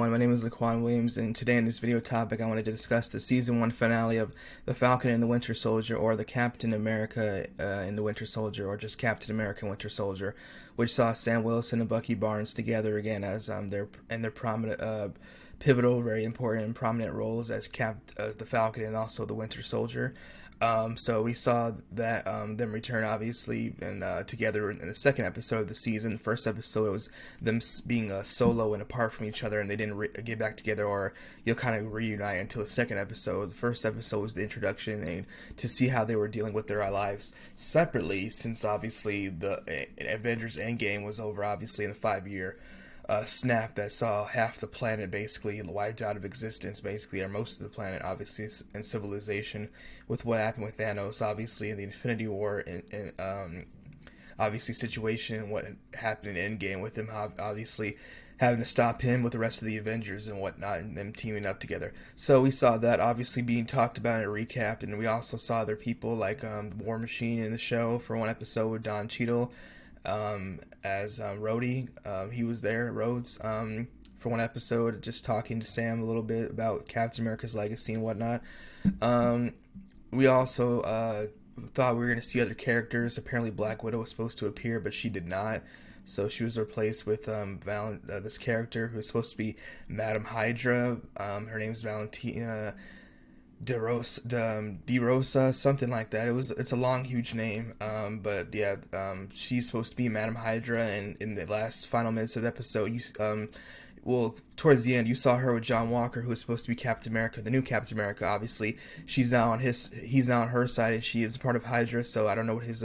My name is Laquan Williams, and today in this video topic I wanted to discuss the Season 1 finale of The Falcon and the Winter Soldier, or the Captain America and the Winter Soldier, or just Captain America and Winter Soldier, which saw Sam Wilson and Bucky Barnes together again as their prominent, pivotal, very important and prominent roles as the Falcon and also the Winter Soldier. So we saw that them return, obviously, and together in the second episode of the season. The first episode was them being solo and apart from each other, and they didn't get back together or kind of reunite until the second episode. The first episode was the introduction and to see how they were dealing with their lives separately, since obviously the Avengers Endgame was over, obviously, in the 5-year snap that saw half the planet basically wiped out of existence, basically, or most of the planet, obviously, and civilization, with what happened with Thanos, obviously, in the Infinity War, and obviously situation, what happened in Endgame with him, obviously having to stop him with the rest of the Avengers and whatnot, and them teaming up together. So we saw that obviously being talked about in a recap, and we also saw other people like War Machine in the show for one episode with Don Cheadle as Rhodey. He was there, Rhodes, for one episode, just talking to Sam a little bit about Captain America's legacy and whatnot. We also thought we were going to see other characters. Apparently Black Widow was supposed to appear, but she did not. So she was replaced with this character who was supposed to be Madam Hydra. Her name's Valentina DeRosa, something like that. It's a long, huge name, but yeah, she's supposed to be Madam Hydra, and in the last final minutes of the episode, towards the end, you saw her with John Walker, who was supposed to be Captain America, the new Captain America. Obviously, he's now on her side, and she is part of Hydra. So I don't know what his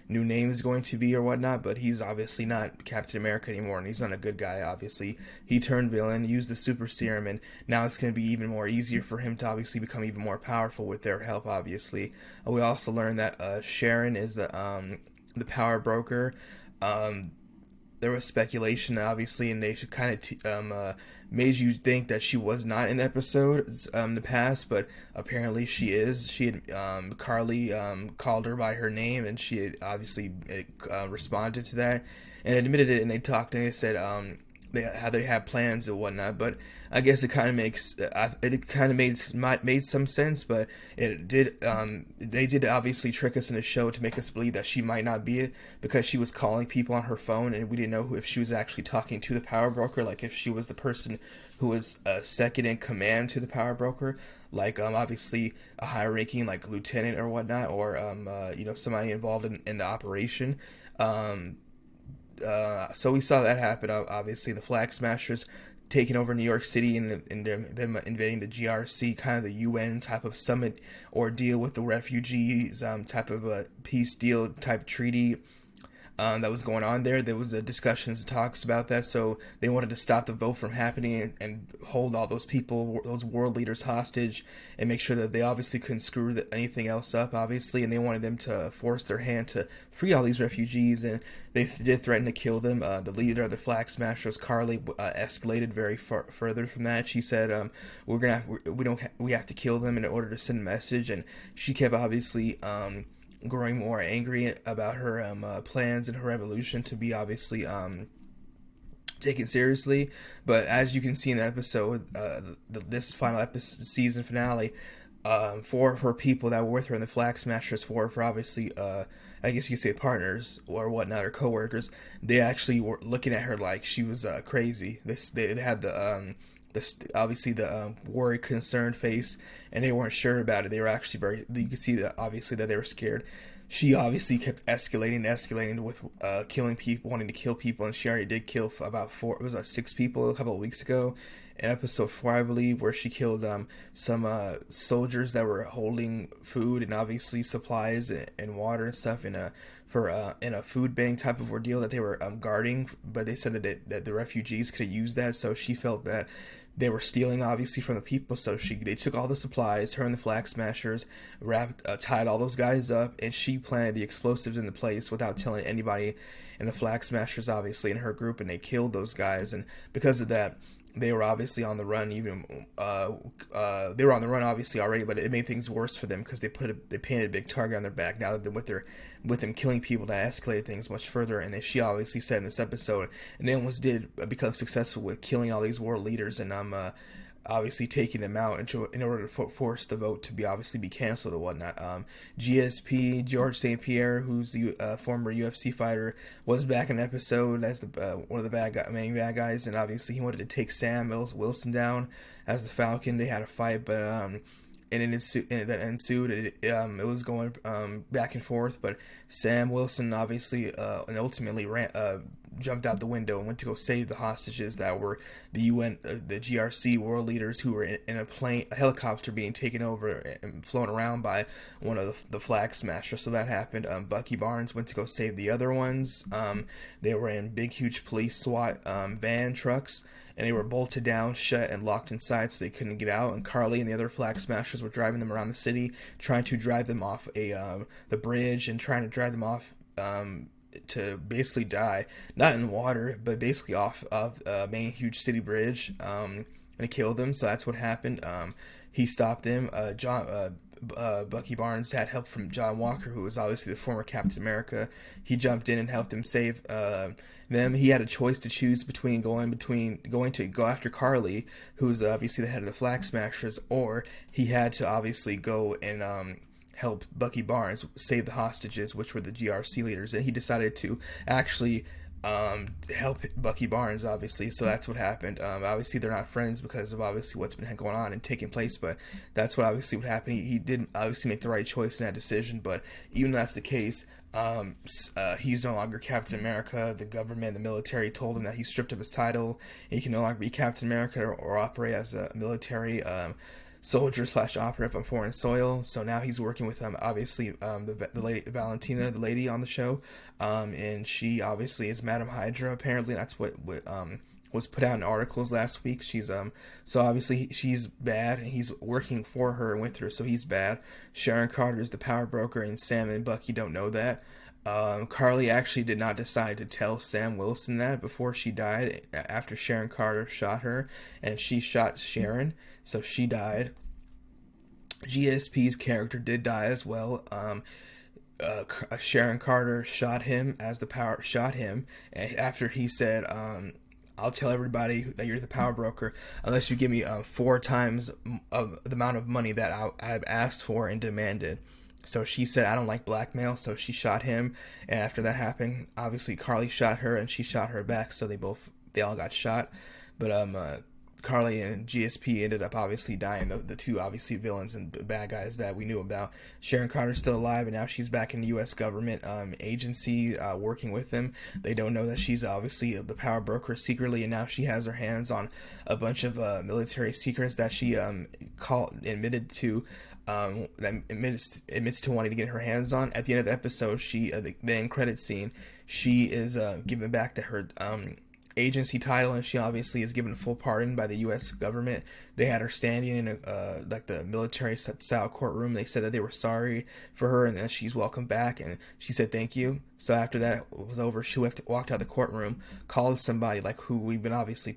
new name is going to be or whatnot, but he's obviously not Captain America anymore, and he's not a good guy. Obviously, he turned villain, used the super serum, and now it's going to be even more easier for him to obviously become even more powerful with their help. Obviously, we also learned that Sharon is the power broker. There was speculation, obviously, and they should kind of made you think that she was not in episodes in the past, but apparently she is. She had Carly called her by her name, and she had obviously responded to that and admitted it. And they talked, and they said how they have plans and whatnot. But I guess it kind of made some sense, but it did. They did obviously trick us in the show to make us believe that she might not be it, because she was calling people on her phone, and we didn't know if she was actually talking to the power broker, like if she was the person who was second in command to the power broker, like obviously a high ranking like lieutenant or whatnot, or somebody involved in the operation. So we saw that happen. Obviously, the Flag Smashers taking over New York City, and them invading the GRC, kind of the UN type of summit or deal with the refugees, type of a peace deal type treaty that was going on there. There was discussions and talks about that, so they wanted to stop the vote from happening and hold all those people, those world leaders, hostage, and make sure that they obviously couldn't screw anything else up, obviously, and they wanted them to force their hand to free all these refugees, and they did threaten to kill them. The leader of the Flag Smashers, Carly, escalated very further from that. She said, we have to kill them in order to send a message," and she kept obviously growing more angry about her plans and her revolution to be obviously taken seriously. But as you can see in the episode, this final season finale, 4 of her people that were with her in the Flag Smashers, 4 of her obviously, I guess you could say partners or whatnot, or co-workers, they actually were looking at her like she was crazy. They had obviously the worried, concerned face, and they weren't sure about it. They were actually you could see that obviously that they were scared. She obviously kept escalating with killing people, wanting to kill people, and she already did kill about 6 people a couple of weeks ago in episode 4, I believe, where she killed some soldiers that were holding food and obviously supplies and water and stuff in a food bank type of ordeal that they were guarding. But they said that the refugees could have used that, so she felt that they were stealing obviously from the people, so they took all the supplies, her and the Flag Smashers tied all those guys up, and she planted the explosives in the place without telling anybody in the Flag Smashers, obviously, in her group, and they killed those guys. And because of that, they were obviously on the run. They were on the run obviously already, but it made things worse for them because they painted a big target on their back. Now that with with him killing people, that escalated things much further. And then she obviously said in this episode, and they almost did become successful with killing all these world leaders, and obviously taking them out in order to force the vote to be canceled or whatnot. GSP, George St. Pierre, who's the former UFC fighter, was back in the episode as the one of the main bad guys, and obviously he wanted to take Sam Wilson down as the Falcon. They had a fight, but and it ensued. It was going back and forth, but Sam Wilson obviously and ultimately jumped out the window and went to go save the hostages that were the UN, the GRC world leaders, who were in a helicopter being taken over and flown around by one of the flag smashers. So that happened. Bucky Barnes went to go save the other ones. They were in big, huge police SWAT van trucks, and they were bolted down, shut, and locked inside, so they couldn't get out. And Carly and the other flag smashers were driving them around the city, trying to drive them off the bridge, and trying to drive them off to basically die, not in water, but basically off of a main huge city bridge, and it killed them. So that's what happened. He stopped them. Bucky Barnes had help from John Walker, who was obviously the former Captain America. He jumped in and helped them save them. He had a choice to choose between going to go after Carly, who's obviously the head of the Flag Smashers, or he had to obviously go and help Bucky Barnes save the hostages, which were the GRC leaders. And he decided to actually help Bucky Barnes, obviously. So that's what happened. Obviously they're not friends because of obviously what's been going on and taking place, but that's what obviously what happened. He did obviously make the right choice in that decision, but even though that's the case, he's no longer Captain America. The government, the military told him that he's stripped of his title. He can no longer be Captain America or operate as a military soldier / operative on foreign soil. So now he's working with obviously the lady Valentina, the lady on the show, and she obviously is Madam Hydra. Apparently that's what was put out in articles last week. She's so obviously she's bad, and he's working for her and with her, so he's bad. Sharon Carter is the power broker, and Sam and Bucky don't know that. Carly actually did not decide to tell Sam Wilson that before she died, after Sharon Carter shot her, and she shot Sharon, so she died. GSP's character did die as well. Sharon Carter shot him and after he said, I'll tell everybody that you're the power broker unless you give me 4 times of the amount of money that I've asked for and demanded. So she said, I don't like blackmail, so she shot him. And after that happened, obviously Carly shot her and she shot her back, so they all got shot. But Carly and GSP ended up obviously dying, the two obviously villains and bad guys that we knew about. Sharon Carter's still alive, and now she's back in the U.S. government agency working with them. They don't know that she's obviously the power broker secretly, and now she has her hands on a bunch of military secrets that she admitted to wanting to get her hands on. At the end of the episode, the end credit scene, she is given back to her agency title, and she obviously is given a full pardon by the U.S. government. They had her standing in like the military style courtroom. They said that they were sorry for her and that she's welcome back, and she said thank you. So after that was over, she walked out of the courtroom, called somebody like who we've been obviously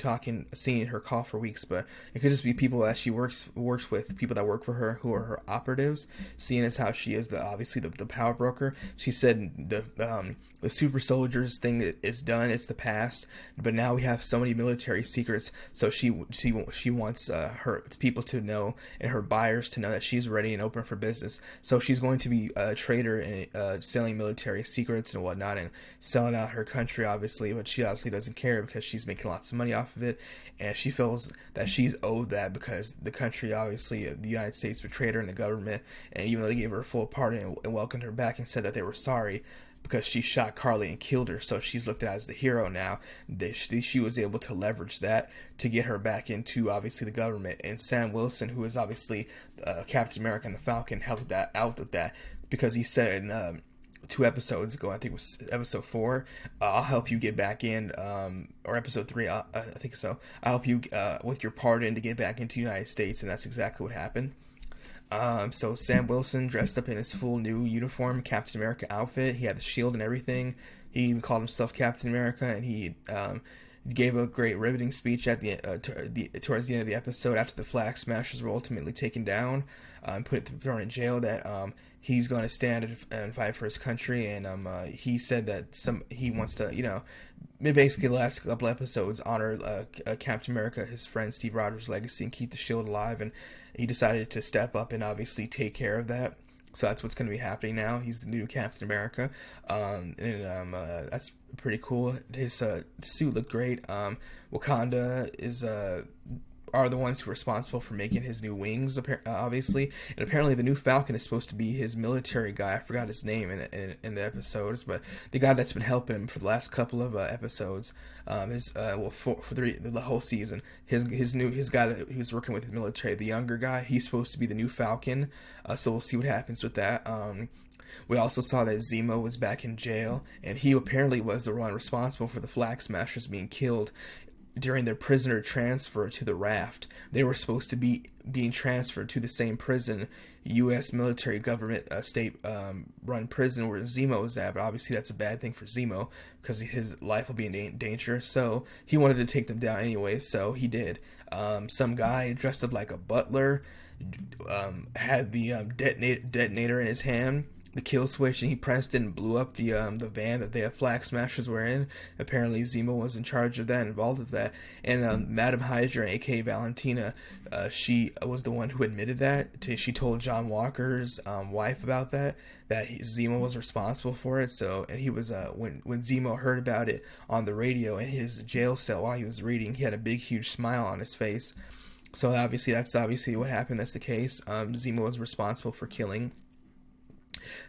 seeing her call for weeks, but it could just be people that she works with, people that work for her who are her operatives. Seeing as how she is obviously the power broker, she said the super soldiers thing is done, it's the past, but now we have so many military secrets, so she wants her people to know and her buyers to know that she's ready and open for business. So she's going to be a trader and selling military secrets and whatnot, and selling out her country obviously, but she obviously doesn't care because she's making lots of money off of it, and she feels that she's owed that because the country, obviously the United States, betrayed her in the government, and even though they gave her a full pardon and welcomed her back and said that they were sorry because she shot Carly and killed her, so she's looked at as the hero now. She was able to leverage that to get her back into obviously the government. And Sam Wilson, who is obviously Captain America and the Falcon, helped that out with that, because he said in 2 episodes ago, I think it was episode 4, I'll help you get back in, or episode 3, I think so. I'll help you with your pardon to get back into the United States, and that's exactly what happened. So Sam Wilson dressed up in his full new uniform, Captain America outfit. He had the shield and everything. He even called himself Captain America, and he gave a great riveting speech at towards the end of the episode after the Flag Smashers were ultimately taken down and thrown in jail, that he's going to stand and fight for his country, and he said that he wants to, basically the last couple episodes honor Captain America, his friend Steve Rogers' legacy, and keep the shield alive, and he decided to step up and obviously take care of that. So that's what's going to be happening now. He's the new Captain America, and that's pretty cool. His suit looked great. Wakanda are the ones who are responsible for making his new wings, obviously. And apparently the new Falcon is supposed to be his military guy. I forgot his name in the episodes, but the guy that's been helping him for the last couple of episodes, for the whole season. His guy that he was working with, his military, the younger guy, he's supposed to be the new Falcon. So we'll see what happens with that. We also saw that Zemo was back in jail, and he apparently was the one responsible for the Flag Smashers being killed during their prisoner transfer to the Raft. They were supposed to be being transferred to the same prison, U.S. military government state-run prison where Zemo was at, but obviously that's a bad thing for Zemo because his life will be in danger, so he wanted to take them down anyway, so he did. Some guy dressed up like a butler had the detonator in his hand, the kill switch, and he pressed it and blew up the van that the Flag Smashers were in. Apparently Zemo was in charge of that, involved with that, and Madam Hydra, aka Valentina, she was the one who admitted that. She told John Walker's wife about that Zemo was responsible for it. So, and he was when Zemo heard about it on the radio in his jail cell while he was reading, he had a big huge smile on his face. So that's obviously what happened. That's the case. Zemo was responsible for killing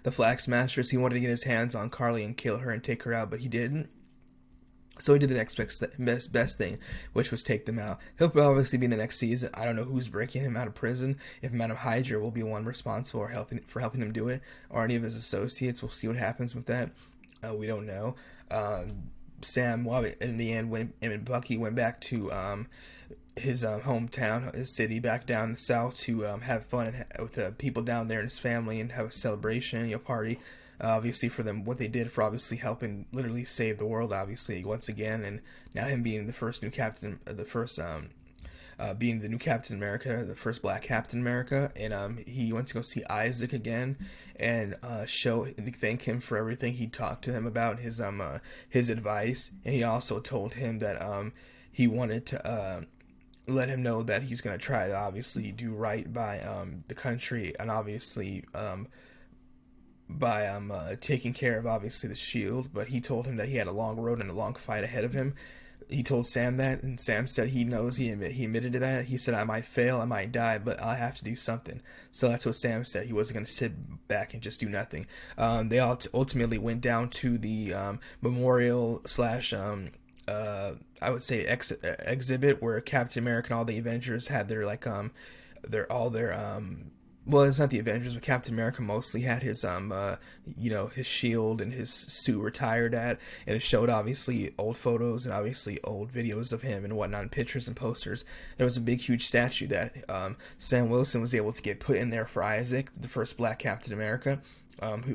the Flag Smashers. He wanted to get his hands on Carly and kill her and take her out, but he didn't. So he did the next best thing, which was take them out. He'll obviously be in the next season. I don't know who's breaking him out of prison. If Madam Hydra will be one responsible or helping him do it, or any of his associates. We'll see what happens with that. We don't know. Sam, in the end, when him and Bucky went back to his hometown, his city, back down in the south to have fun with the people down there and his family and have a celebration, party. Obviously for them, what they did for obviously helping literally save the world, obviously once again, and now him being the first new captain, being the new Captain America, the first Black Captain America, and he went to go see Isaac again and thank him for everything he talked to him about, his advice, and he also told him that he wanted to let him know that he's going to try to obviously do right by the country, and obviously by taking care of obviously the shield. But he told him that he had a long road and a long fight ahead of him. He told Sam that, and Sam said he knows. He admitted to that. He said, I might fail, I might die, but I have to do something. So that's what Sam said. He wasn't going to sit back and just do nothing. They all ultimately went down to the memorial slash I would say exhibit where Captain America and all the Avengers had their well, it's not the Avengers, but Captain America mostly had his his shield and his suit retired at, and it showed obviously old photos and obviously old videos of him and whatnot, and pictures and posters. There was a big huge statue that Sam Wilson was able to get put in there for Isaac, the first Black Captain America.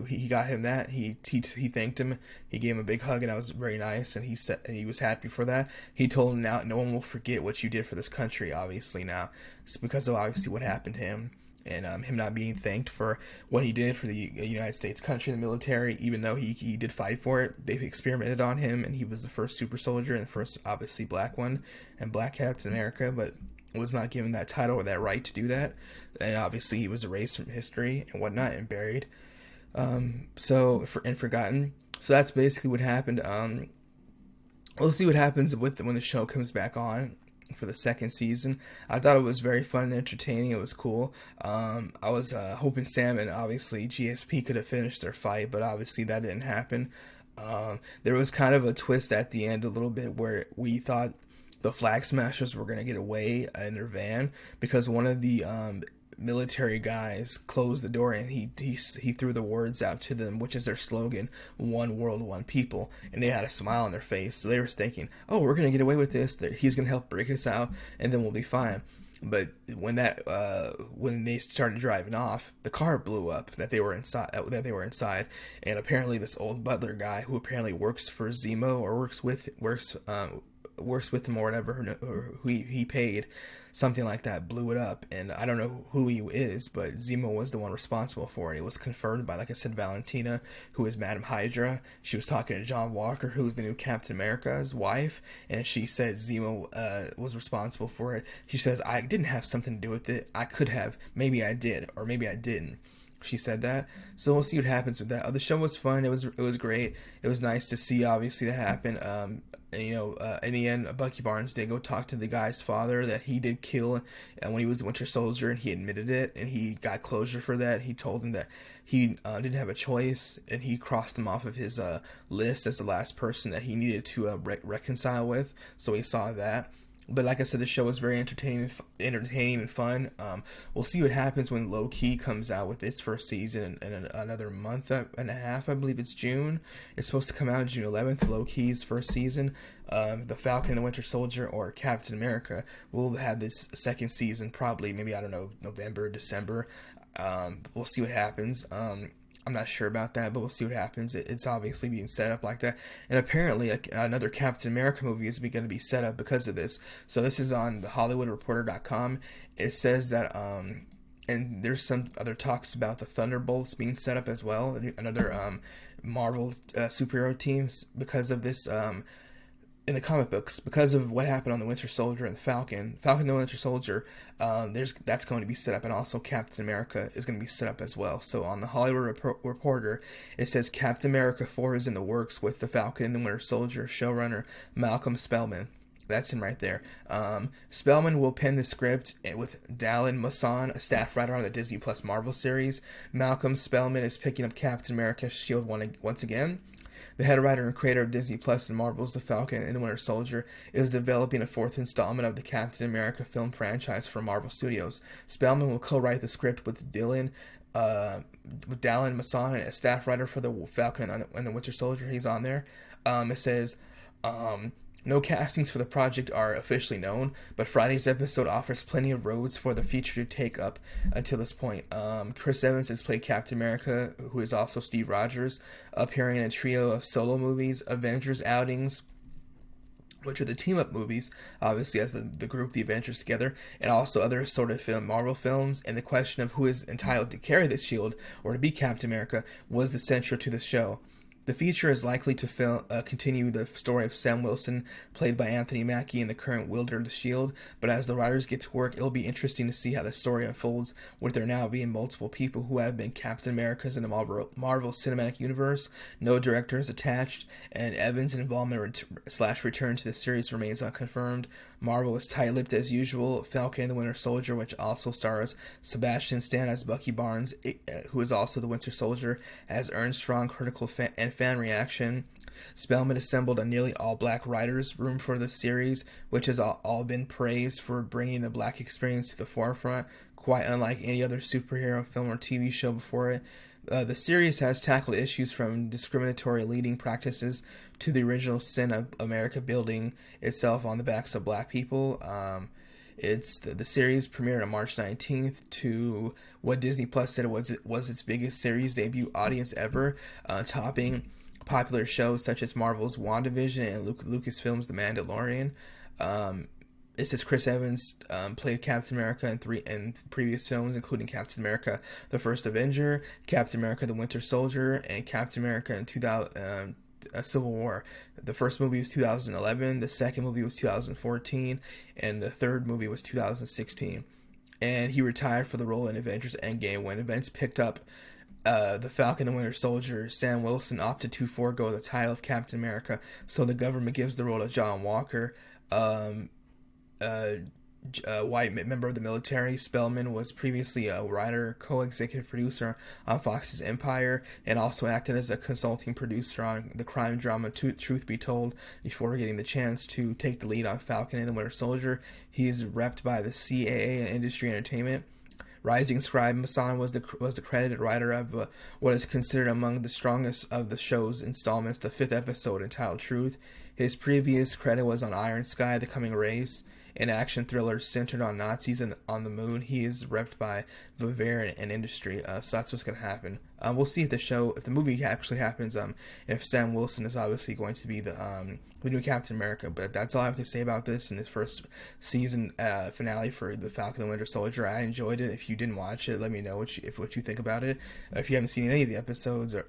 He got him that. He thanked him. He gave him a big hug, and that was very nice. And he was happy for that. He told him, now no one will forget what you did for this country. Obviously now, it's because of obviously what happened to him, and him not being thanked for what he did for the United States country, the military. Even though he did fight for it, they've experimented on him, and he was the first super soldier and the first obviously black one and Black Captain America, but was not given that title or that right to do that. And obviously he was erased from history and whatnot and buried. And forgotten. So that's basically what happened. We'll see what happens when the show comes back on for the second season. I thought it was very fun and entertaining. It was cool. I was hoping Sam and obviously GSP could have finished their fight, but obviously that didn't happen. There was kind of a twist at the end a little bit where we thought the Flag Smashers were going to get away in their van because one of the military guys closed the door and he threw the words out to them, which is their slogan, one world, one people, and they had a smile on their face. So they were thinking, oh, we're gonna get away with this, he's gonna help break us out and then we'll be fine. But when they started driving off, the car blew up that they were inside, and apparently this old butler guy who apparently works for Zemo or works works with him or whatever, or who he paid, something like that, blew it up. And I don't know who he is, but Zemo was the one responsible for it. It was confirmed by, like I said, Valentina, who is Madam Hydra. She was talking to John Walker, who is the new Captain America's wife, and she said Zemo was responsible for it. She says, I didn't have something to do with it. I could have. Maybe I did, or maybe I didn't. She said that. So we'll see what happens with that. The show was fun. It was great. It was nice to see, obviously, that happen. And, in the end, Bucky Barnes did go talk to the guy's father that he did kill when he was the Winter Soldier, and he admitted it, and he got closure for that. He told him that he didn't have a choice, and he crossed him off of his list as the last person that he needed to reconcile with. So he saw that. But like I said, the show was very entertaining and fun. We'll see what happens when Low-Key comes out with its first season in another month and a half. I believe it's June. It's supposed to come out June 11th, Low-Key's first season. The Falcon and the Winter Soldier, or Captain America, will have this second season probably, maybe, I don't know, November, December. We'll see what happens. I'm not sure about that, but we'll see what happens. It's obviously being set up like that. And apparently another Captain America movie is going to be set up because of this. So this is on the HollywoodReporter.com. It says that, and there's some other talks about the Thunderbolts being set up as well, another Marvel superhero teams, because of this, in the comic books, because of what happened on the Winter Soldier and the Falcon and the Winter Soldier, that's going to be set up, and also Captain America is going to be set up as well. So on the Hollywood Reporter, it says Captain America 4 is in the works with the Falcon and the Winter Soldier showrunner Malcolm Spellman. That's him right there. Spellman will pen the script with Dallin Masson, a staff writer on the Disney Plus Marvel series. Malcolm Spellman is picking up Captain America's shield once again. The head writer and creator of Disney Plus and Marvel's The Falcon and the Winter Soldier is developing a fourth installment of the Captain America film franchise for Marvel Studios. Spellman will co-write the script with Dallin Masson, a staff writer for The Falcon and the Winter Soldier. He's on there. It says, no castings for the project are officially known, but Friday's episode offers plenty of roads for the feature to take up until this point. Chris Evans has played Captain America, who is also Steve Rogers, appearing in a trio of solo movies, Avengers outings, which are the team-up movies, obviously, as the group, the Avengers together, and also other sort of Marvel films. And the question of who is entitled to carry the shield or to be Captain America was the central to the show. The feature is likely to continue the story of Sam Wilson, played by Anthony Mackie, and the current wielder of the shield, but as the writers get to work, it'll be interesting to see how the story unfolds, with there now being multiple people who have been Captain Americas in the Marvel Cinematic Universe, no directors attached, and Evans' involvement / return to the series remains unconfirmed. Marvel is tight-lipped as usual. Falcon and the Winter Soldier, which also stars Sebastian Stan as Bucky Barnes, who is also the Winter Soldier, has earned strong critical and fan reaction. Spellman assembled a nearly all-black writers' room for the series, which has all been praised for bringing the black experience to the forefront, quite unlike any other superhero film or TV show before it. The series has tackled issues from discriminatory leading practices to the original sin of America building itself on the backs of black people. It's the series premiered on March 19th to what Disney Plus said was its biggest series debut audience ever, topping popular shows such as Marvel's WandaVision and Lucasfilm's The Mandalorian. It says Chris Evans played Captain America in previous films, including Captain America: The First Avenger, Captain America: The Winter Soldier, and Captain America in Civil War. The first movie was 2011, the second movie was 2014, and the third movie was 2016. And he retired for the role in Avengers Endgame. When events picked up the Falcon and Winter Soldier, Sam Wilson opted to forego the title of Captain America, so the government gives the role to John Walker, white member of the military. Spellman was previously a writer, co-executive producer on Fox's Empire, and also acted as a consulting producer on the crime drama Truth Be Told before getting the chance to take the lead on Falcon and the Winter Soldier. He is repped by the CAA and Industry Entertainment. Rising scribe Masson was the credited writer of what is considered among the strongest of the show's installments, the fifth episode entitled Truth. His previous credit was on Iron Sky: The Coming Race. an action thriller centered on Nazis and on the moon. He is repped by Bavaria and industry, so that's what's going to happen. We'll see if the movie actually happens, and if Sam Wilson is obviously going to be the new Captain America. But that's all I have to say about this in this first season finale for the Falcon and Winter Soldier. I enjoyed it. If you didn't watch it, let me know what you think about it. If you haven't seen any of the episodes, or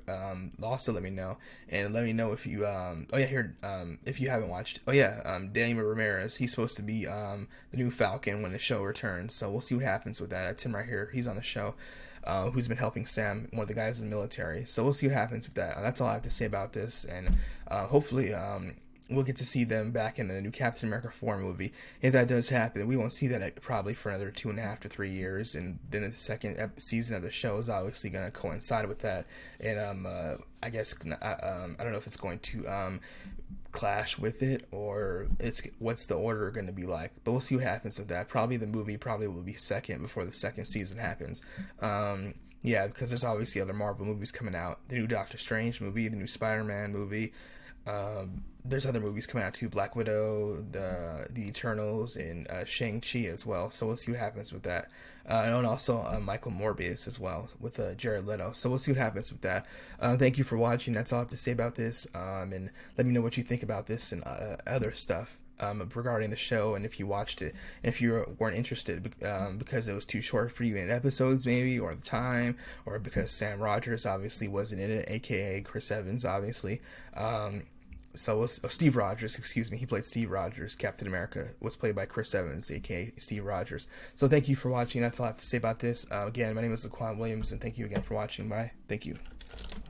also let me know, and let me know if you if you haven't watched. Daniel Ramirez, he's supposed to be the new Falcon when the show returns. So we'll see what happens with that. That's him right here. He's on the show. Who's been helping Sam, one of the guys in the military. So we'll see what happens with that. That's all I have to say about this, and hopefully we'll get to see them back in the new Captain America 4 movie. If that does happen, we won't see that probably for another 2.5 to 3 years, and then the second season of the show is obviously going to coincide with that. And I guess I don't know if it's going to clash with it, or what's the order going to be like, but we'll see what happens with that. Probably the movie will be second before the second season happens. Because there's obviously other Marvel movies coming out, the new Doctor Strange movie, the new Spider-Man movie. There's other movies coming out too, Black Widow, the Eternals, and Shang-Chi as well. So we'll see what happens with that. And also Michael Morbius as well with Jared Leto. So we'll see what happens with that. Thank you for watching. That's all I have to say about this. And let me know what you think about this and other stuff regarding the show, and if you watched it, and if you weren't interested because it was too short for you in episodes maybe, or the time, or because Sam Rogers obviously wasn't in it, aka Chris Evans obviously. Steve Rogers, excuse me, he played Steve Rogers. Captain America was played by Chris Evans, aka Steve Rogers. So thank you for watching. That's all I have to say about this. Again, my name is Laquan Williams, and thank you again for watching. Bye. Thank you.